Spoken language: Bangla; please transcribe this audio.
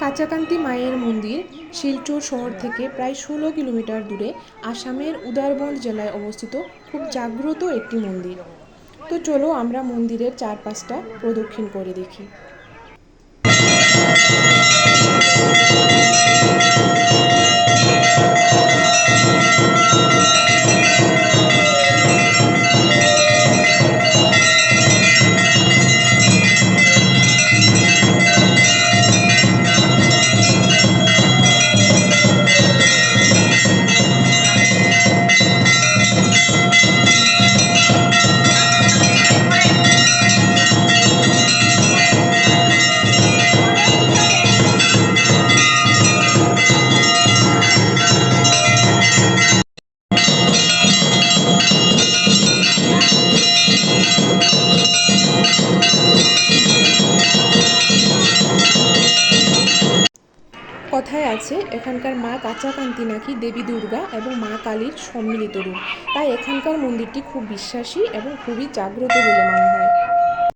কাচাকান্তি মায়ের মন্দির শিলচর শহর থেকে প্রায় ১৬ কিলোমিটার দূরে আসামের উদারবন্দ জেলায় অবস্থিত খুব জাগ্রত একটি মন্দির। তো চলো আমরা মন্দিরের চারপাশটা প্রদক্ষিণ করে দেখি। কথায় আছে এখানকার মা কাচাকান্তি নাকি দেবী দুর্গা এবং মা কালীর সম্মিলিত রূপ, তাই এখানকার মন্দিরটি খুব বিশ্বাসী এবং খুবই জাগ্রত বলে মনে হয়।